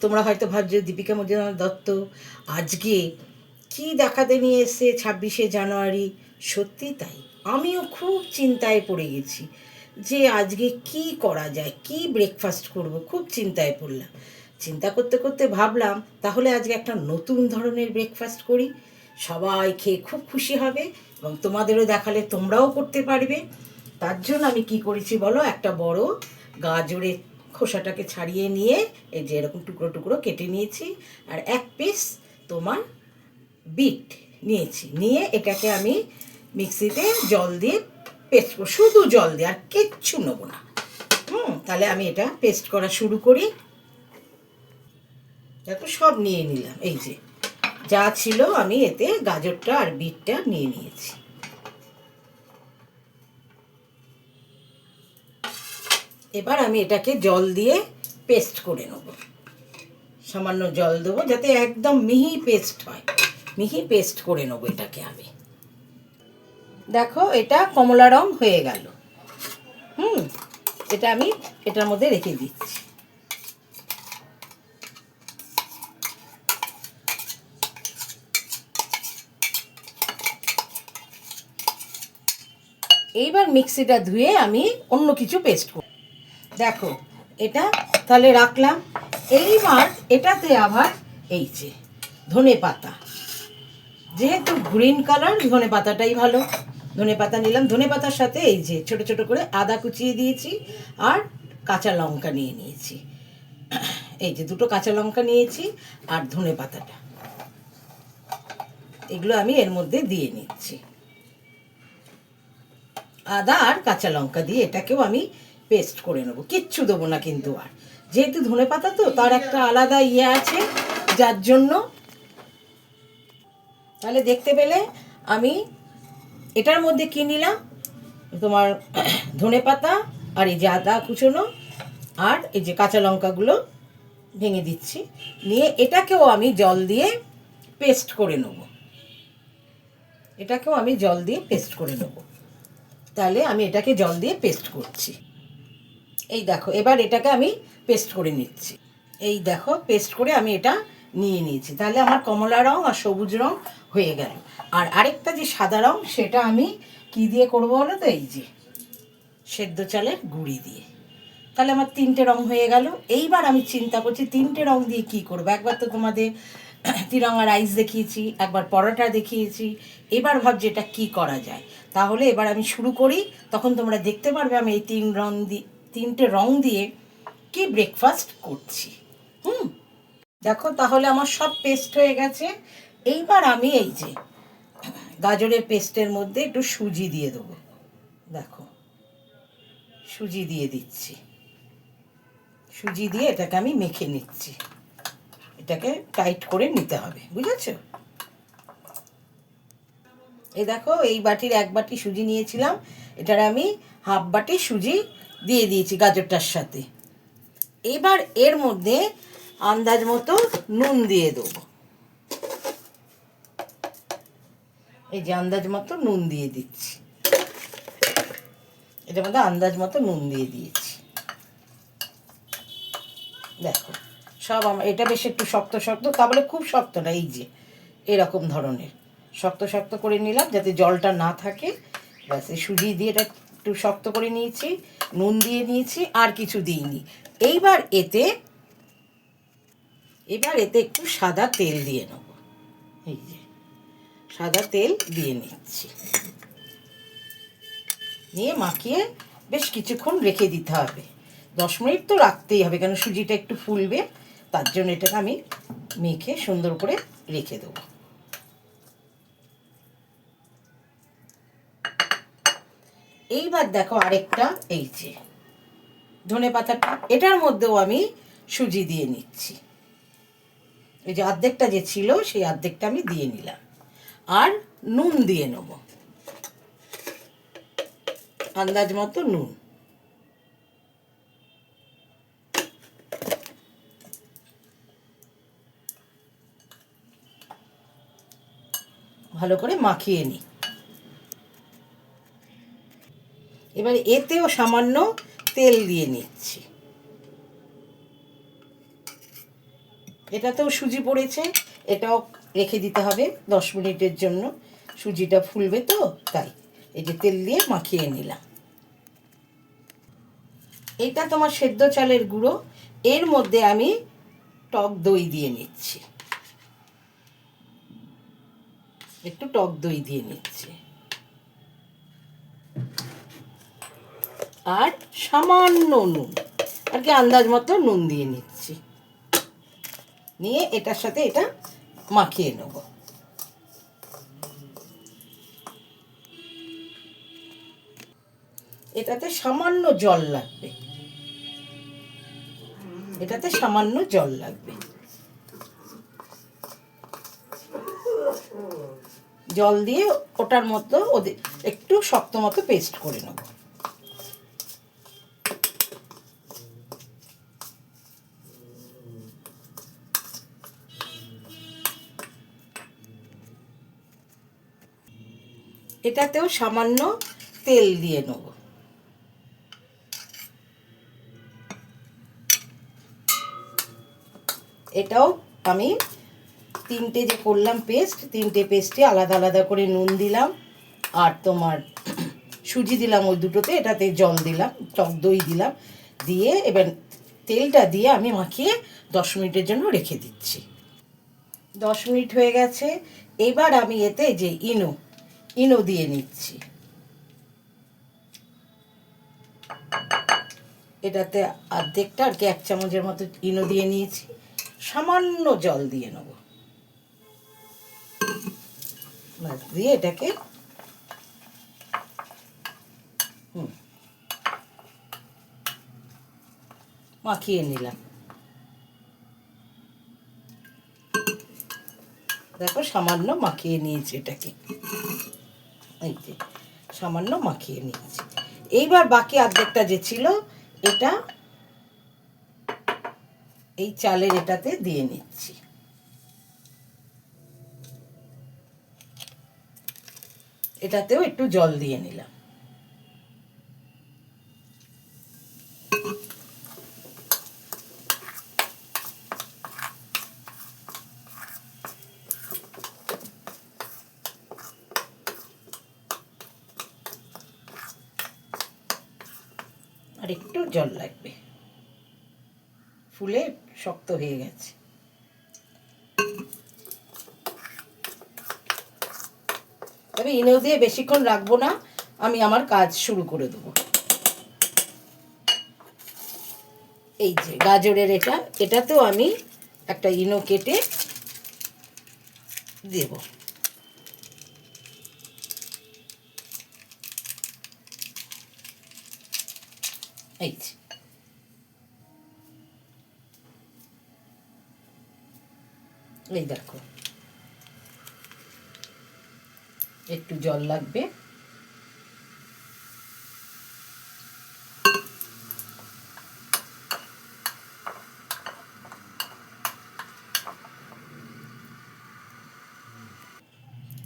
তোমরা হয়তো ভাবছো দীপিকা মজুমদার দত্ত আজকে কি দেখাতে নিয়ে এসছে 26শে জানুয়ারি। সত্যি তাই, আমিও খুব চিন্তায় পড়ে গেছি যে আজকে কি করা যায়, কি ব্রেকফাস্ট করব, খুব চিন্তায় পড়লাম। চিন্তা করতে করতে ভাবলাম তাহলে আজকে একটা নতুন ধরনের ব্রেকফাস্ট করি, সবাই খেয়ে খুব খুশি হবে এবং তোমাদেরও দেখালে তোমরাও করতে পারবে। তার জন্য আমি কি করেছি বলো, একটা বড় গাজরের খোসাটাকে ছাড়িয়ে নিয়ে এই যে এরকম টুকরো টুকরো কেটে নিয়েছি, আর এক পিস তোমার বিট নিয়েছি, নিয়ে এটাকে আমি মিক্সিতে জল দিয়ে পেস্ট করব, শুধু জল দিয়ে, আর কিচ্ছু নেবো না। তাহলে আমি এটা পেস্ট করা শুরু করি। দেখো সব নিয়ে নিলাম, এই যে যা ছিল আমি এতে গাজরটা আর বিটটা নিয়ে নিয়েছি। এবার আমি এটাকে জল দিয়ে পেস্ট করে নেব, সামান্য জল দেবো যাতে একদম মিহি পেস্ট হয়, মিহি পেস্ট করে নেবো এটাকে আমি। দেখো এটা কমলা রং হয়ে গেল। এটা আমি এটার মধ্যে রেখে দিচ্ছি। এইবার মিক্সিটা ধুয়ে আমি অন্য কিছু পেস্ট করব। দেখো এটা তাহলে রাখলাম। এইবার এটাতে আবার এই যে ধনে পাতা, যেহেতু গ্রিন কালার ধনে পাতাটাই ভালো, ধনে পাতা নিলাম। ধনে পাতার সাথে এই যে ছোট ছোট করে আদা কুচিয়ে দিয়েছি আর কাঁচা লঙ্কা নিয়ে নিয়েছি, এই যে দুটো কাঁচা লঙ্কা নিয়েছি আর ধনে পাতাটা, এগুলো আমি এর মধ্যে দিয়ে নিচ্ছি। আদা আর কাঁচা লঙ্কা দিয়ে এটাকেও আমি পেস্ট করে নেবো, কিচ্ছু দেবো না কিন্তু। আর যেহেতু ধনে পাতা তো তার একটা আলাদা ইয়ে আছে, যার জন্য তাহলে দেখতে পেলে আমি এটার মধ্যে কি নিলাম, তোমার ধনে পাতা আর এই যে আদা কুচোনো আর এই যে কাঁচা লঙ্কাগুলো ভেঙে দিচ্ছি, নিয়ে এটাকেও আমি জল দিয়ে পেস্ট করে নেব, এটাকেও আমি জল দিয়ে পেস্ট করে নেব। তাহলে আমি এটাকে জল দিয়ে পেস্ট করছি। এই দেখো এবার এটাকে আমি পেস্ট করে নিচ্ছি। এই দেখো পেস্ট করে আমি এটা নিয়ে নিয়েছি। তাহলে আমার কমলা রং আর সবুজ রং হয়ে গেল। আর আরেকটা যে সাদা রং সেটা আমি কি দিয়ে করবো বলো তো, এই যে সেদ্ধ চালের গুঁড়ি দিয়ে। তাহলে আমার তিনটে রং হয়ে গেল। এইবার আমি চিন্তা করছি তিনটে রং দিয়ে কি করবো। একবার তো তোমাদের তিরঙ্গা রাইস দেখিয়েছি, একবার পরোটা দেখিয়েছি, এবার ভাবছি এটা কী করা যায়। তাহলে এবার আমি শুরু করি, তখন তোমরা দেখতে পারবে আমি এই তিনটে রং দিয়ে কি ব্রেকফাস্ট করছি। দেখো তাহলে আমার সব পেস্ট হয়ে গেছে। এইবার আমি এই যে গাজরের পেস্টের মধ্যে একটু সুজি দিয়ে দেবো। দেখো সুজি দিয়ে দিচ্ছি, সুজি দিয়ে এটাকে আমি মেখে নিচ্ছি, এটাকে টাইট করে নিতে হবে, বুঝেছ? এই দেখো এই বাটির এক বাটি সুজি নিয়েছিলাম, এটার আমি হাফ বাটি সুজি দিয়ে দিয়েছি গাজরটার সাথে। এবার এর মধ্যে আন্দাজ মতো নুন দিয়ে দেবো, এই যে আন্দাজ মতো নুন দিয়ে দিচ্ছি, এটার মধ্যে আন্দাজ মতো নুন দিয়ে দিয়েছি। দেখো সব আমার এটা বেশ একটু শক্ত শক্ত, তা বলে খুব শক্ত না, এই যে এরকম ধরনের শক্ত শক্ত করে নিলাম যাতে জলটা না থাকে। ব্যাস এই সুজি দিয়ে এটা একটু শক্ত করে নিয়েছি, নুন দিয়ে নিয়েছি, আর কিছু দিইনি। এইবার এতে একটু সাদা তেল দিয়ে নেব, এই যে সাদা তেল দিয়ে নিচ্ছি, নিয়ে মাখিয়ে বেশ কিছুক্ষণ রেখে দিতে হবে। 10 মিনিট তো রাখতেই হবে, কেন সুজিটা একটু ফুলবে, তার জন্য এটাকে আমি মেখে সুন্দর করে রেখে দেবো। এইবার দেখো আরেকটা এই যে ধনে পাতাটা, এটার মধ্যেও আমি সুজি দিয়ে নিচ্ছি, এই যে অর্ধেকটা যে ছিল সেই অর্ধেকটা আমি দিয়ে নিলাম, আর নুন দিয়ে নেব আন্দাজ মতো নুন। ভালো করে মাখিয়ে নিই। এবার এতেও সামান্য তেল দিয়ে নিচ্ছি, এটাতেও সুজি পড়েছে, এটাও রেখে দিতে হবে 10 মিনিটের জন্য। সুজিটা ফুলবে তো তাই। এই যে তেল দিয়ে মাখিয়ে নিলাম। এটা তোমার সেদ্ধ চালের গুঁড়ো, এর মধ্যে আমি টক দই দিয়ে নিচ্ছি, একটু টক দই দিয়ে নিচ্ছি, আর সামান্য নুন, আর কি আন্দাজ মতো নুন দিয়ে নিচ্ছি, নিয়ে এটার সাথে এটা মাখিয়ে নেব। এটাতে সামান্য জল লাগবে, এটাতে সামান্য জল লাগবে। জল দিয়ে ওটার মতো ওদের একটু শক্ত মতো পেস্ট করে নেব। এটাতেও সামান্য তেল দিয়ে নেব। এটাও আমি 3টে যে করলাম পেস্ট, 3টে পেস্টে আলাদা আলাদা করে নুন দিলাম, আর তোমার সুজি দিলাম ওই দুটোতে, এটাতে জল দিলাম, টক দই দিলাম, দিয়ে এবার তেলটা দিয়ে আমি মাখিয়ে 10 মিনিটের জন্য রেখে দিচ্ছি। 10 মিনিট হয়ে গেছে। এবার আমি এতে যে ইনো দিয়ে নিচ্ছি। এটাতে অর্ধেকটা আর কি 1 চামচের মতো ইনো দিয়ে নিয়েছি, সামান্য জল দিয়ে নেব, দিয়ে এটাকে মাখিয়ে নিলাম। দেখো সামান্য মাখিয়ে নিয়েছি এটাকে, এই যে সামান্য মাখিয়ে নিয়েছি। এইবার বাকি অর্ধেকটা যে ছিল এটা এই চালের এটাতে দিয়ে নিচ্ছি। এটাতেও একটু জল দিয়ে নিলাম। আর একটু জল লাগবে, ফুলে শক্ত হয়ে গেছে। তবে ইনো দিয়ে বেশিক্ষণ রাখবো না, আমি আমার কাজ শুরু করে দেবো। এই যে গাজরের এটাতেও আমি একটা ইনো কেটে দেব। এই যে এই দেখো একটু জল লাগবে।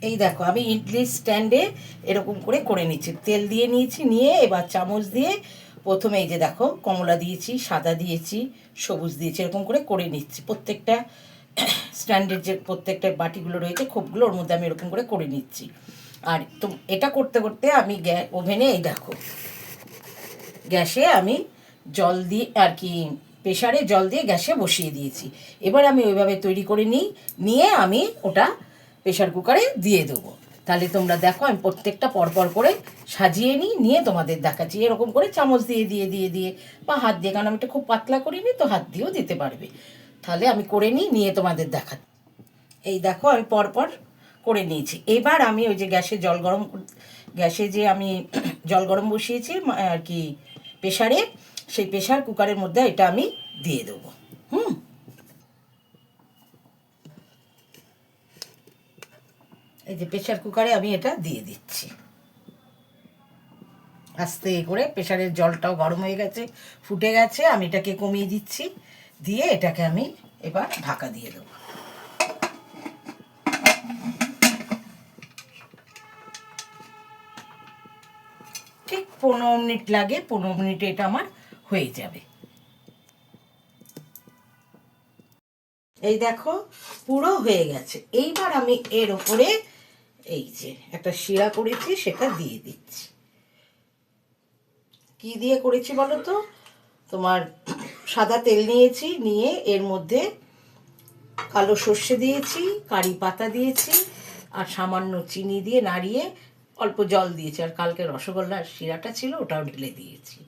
এই দেখো আমি ইডলি স্ট্যান্ডে এরকম করে নিচ্ছি, তেল দিয়ে নিয়েছি, নিয়ে এবার চামচ দিয়ে প্রথমে এই যে দেখো কমলা দিয়েছি, সাদা দিয়েছি, সবুজ দিয়েছি, এরকম করে নিচ্ছি। প্রত্যেকটা স্ট্যান্ডের যে প্রত্যেকটা বাটিগুলো রয়েছে খোপগুলো, ওর মধ্যে আমি এরকম করে নিচ্ছি। আর তো এটা করতে করতে আমি ওভেনে এই দেখো গ্যাসে আমি জল দিয়ে আর কি প্রেশারে জল দিয়ে গ্যাসে বসিয়ে দিয়েছি। এবার আমি ওইভাবে তৈরি করে নিয়ে আমি ওটা প্রেশার কুকারে দিয়ে দেবো। তাহলে তোমরা দেখো আমি প্রত্যেকটা পরপর করে সাজিয়ে নিয়ে তোমাদের দেখাচ্ছি। এরকম করে চামচ দিয়ে দিয়ে দিয়ে দিয়ে বা হাত দিয়ে, কারণ আমি এটা খুব পাতলা করিনি তো হাত দিয়েও দিতে পারবে। তাহলে আমি করে নিয়ে তোমাদের দেখাচ্ছি। এই দেখো আমি পরপর করে নিয়েছি। এবার আমি ওই যে গ্যাসে যে আমি জল গরম বসিয়েছি আর কি প্রেশারে, সেই প্রেশার কুকারের মধ্যে এটা আমি দিয়ে দেবো। এই যে প্রেশার কুকারে আমি এটা দিয়ে দিচ্ছি। আস্তে করে প্রেশারের জলটাও গরম হয়ে গেছে, ফুটে গেছে, আমি এটাকে কমিয়ে দিচ্ছি, দিয়ে এটাকে আমি এবার ঢাকা দিয়ে দেবো। ঠিক 15 মিনিট লাগে, 15 মিনিটে এটা আমার হয়ে যাবে। এই দেখো পুরো হয়ে গেছে। এইবার আমি এর ওপরে এই যে একটা শিরা করেছি সেটা দিয়ে দিচ্ছি। কি দিয়ে করেছি বলো তো? তোমার সাদা তেল নিয়েছি, নিয়ে এর মধ্যে কালো সর্ষে দিয়েছি, কারি পাতা দিয়েছি, আর সামান্য চিনি দিয়ে নাড়িয়ে অল্প জল দিয়েছি, আর কালকে রসগোল্লার শিরাটা ছিল ওটাও ঢেলে দিয়েছি।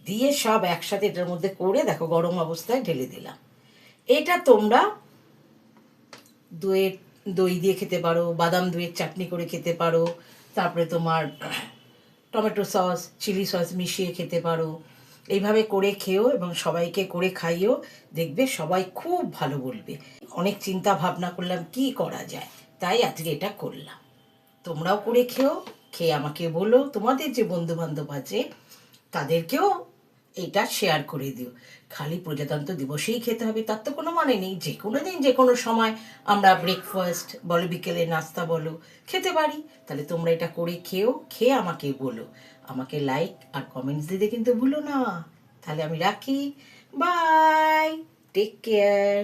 দিয়ে সব একসাথে এটার মধ্যে করে দেখো গরম অবস্থায় ঢেলে দিলাম। এটা তোমরা দইয়ের দই দিয়ে খেতে পারো, বাদাম দইয়ের চাটনি করে খেতে পারো, তারপরে তোমার টমেটো সস, চিলি সস মিশিয়ে খেতে পারো। এইভাবে করে খেও এবং সবাইকে করে খাইও, দেখবে সবাই খুব ভালো বলবে। অনেক চিন্তা ভাবনা করলাম কি করা যায়, তাই আজকে এটা করলাম। তোমরাও করে খেও, খেয়ে আমাকে বলো। তোমাদের যে বন্ধু বান্ধব আছে তাদেরকেও এটা শেয়ার করে দিও। খালি প্রজাতন্ত্র দিবসেই খেতে হবে তার তো কোনো মানে নেই। যে কোনো দিন যে কোনো সময় আমরা ব্রেকফাস্ট বলো, বিকেলে নাস্তা বলো, খেতে পারি। তাহলে তোমরা এটা করে খেও, খেয়ে আমাকে বলো। আমাকে লাইক আর কমেন্টস দিতে কিন্তু ভুলো না। তাহলে আমি রাখি। Bye, take care.